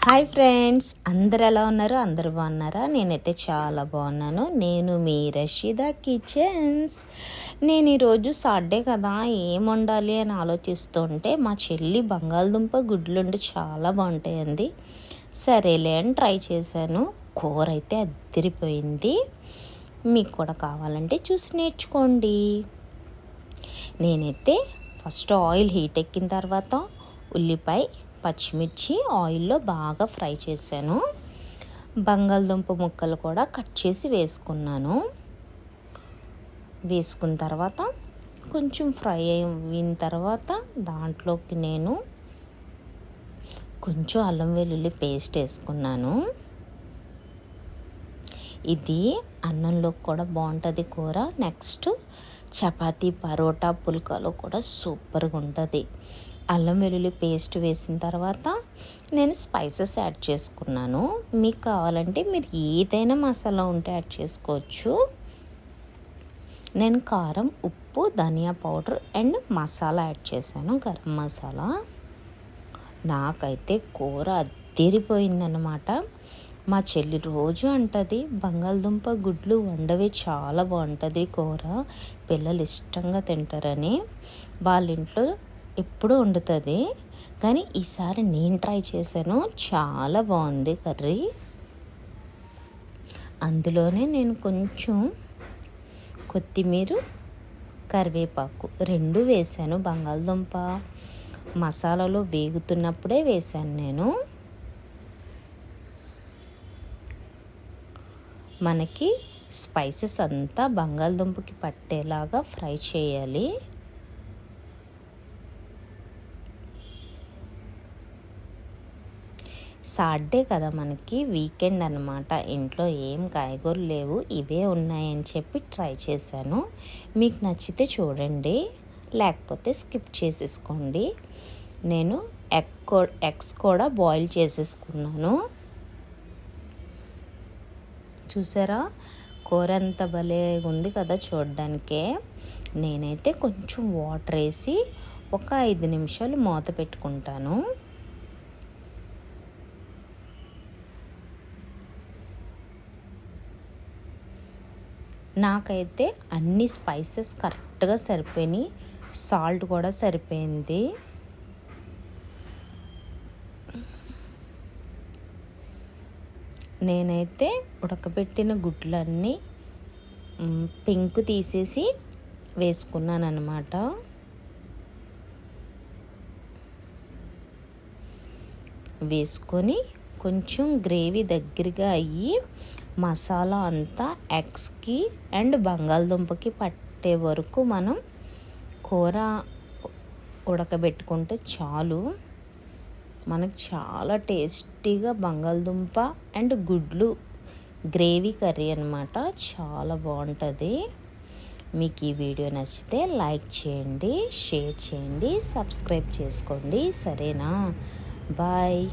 Hi friends, అందరు ఎలా ఉన్నారు? అందరు బాగున్నారా? నేనైతే చాలా బాగున్నాను. నేను మీ రషీదా కిచెన్స్. నేను ఈరోజు సాటర్డే కదా, ఏం వండాలి అని ఆలోచిస్తుంటే మా చెల్లి బంగాళదుంప గుడ్లుండి చాలా బాగుంటాయండి. సరేలే అని ట్రై చేశాను. కూర అయితే అదిరిపోయింది. మీకు కూడా కావాలంటే చూసి నేర్చుకోండి. నేనైతే ఫస్ట్ ఆయిల్ హీట్ ఎక్కిన తర్వాత ఉల్లిపాయ, పచ్చిమిర్చి ఆయిల్లో బాగా ఫ్రై చేశాను. బంగాళదుంప ముక్కలు కూడా కట్ చేసి వేసుకున్నాను. వేసుకున్న తర్వాత కొంచెం ఫ్రై అయిన తర్వాత దాంట్లోకి నేను కొంచెం అల్లం వెల్లుల్లి పేస్ట్ వేసుకున్నాను. ఇది అన్నంలోకి కూడా బాగుంటుంది కూర. నెక్స్ట్ చపాతీ, పరోటా, పుల్కాలో కూడా సూపర్గా ఉంటుంది. అల్లం వెల్లుల్లి పేస్ట్ వేసిన తర్వాత నేను స్పైసెస్ యాడ్ చేసుకున్నాను. మీకు కావాలంటే మీరు ఏదైనా మసాలా ఉంటే యాడ్ చేసుకోవచ్చు. నేను కారం, ఉప్పు, ధనియా పౌడర్ అండ్ మసాలా యాడ్ చేశాను, గరం మసాలా. నాకైతే కూర అదిరిపోయిందన్నమాట. మా చెల్లి రోజు అంటుంది బంగాళదుంప గుడ్లు వండవే చాలా బాగుంటుంది కూర, పిల్లలు ఇష్టంగా తింటారని. వాళ్ళ ఇంట్లో ఎప్పుడు వండుతుంది, కానీ ఈసారి నేను ట్రై చేశాను. చాలా బాగుంది కర్రీ. అందులోనే నేను కొంచెం కొత్తిమీర, కరివేపాకు రెండు వేసాను. బంగాళదుంప మసాలాలో వేగుతున్నప్పుడే వేసాను నేను. మనకి స్పైసెస్ అంతా బంగాళదుంపకి పట్టేలాగా ఫ్రై చేయాలి. సాటర్డే కదా, మనకి వీకెండ్ అన్నమాట. ఇంట్లో ఏం కాయగూరలు లేవు, ఇవే ఉన్నాయని చెప్పి ట్రై చేశాను. మీకు నచ్చితే చూడండి, లేకపోతే స్కిప్ చేసేసుకోండి. నేను ఎగ్స్ కూడా బాయిల్ చేసేసుకున్నాను. చూసారా, కూర ఎంత భలే ఉంది కదా చూడడానికే. నేనైతే కొంచెం వాటర్ వేసి ఒక 5 నిమిషాలు మూత పెట్టుకుంటాను. నాకైతే అన్ని స్పైసెస్ కరెక్ట్గా సరిపోయినాయి. సాల్ట్ కూడా సరిపోయింది. నేనైతే ఉడకబెట్టిన గుడ్లన్నీ పెంకు తీసేసి వేసుకున్నాను అన్నమాట. వేసుకొని కొంచెం గ్రేవీ దగ్గరగా అయ్యి మసాలా అంతా ఎగ్స్కి అండ్ బంగాళదుంపకి పట్టే వరకు మనం కూర ఉడకబెట్టుకుంటే చాలు. మనకు చాలా టేస్టీగా బంగాళదుంప అండ్ గుడ్లు గ్రేవీ కర్రీ అన్నమాట. చాలా బాగుంటుంది. మీకు ఈ వీడియో నచ్చితే లైక్ చేయండి, షేర్ చేయండి, సబ్స్క్రైబ్ చేసుకోండి. సరేనా? బాయ్.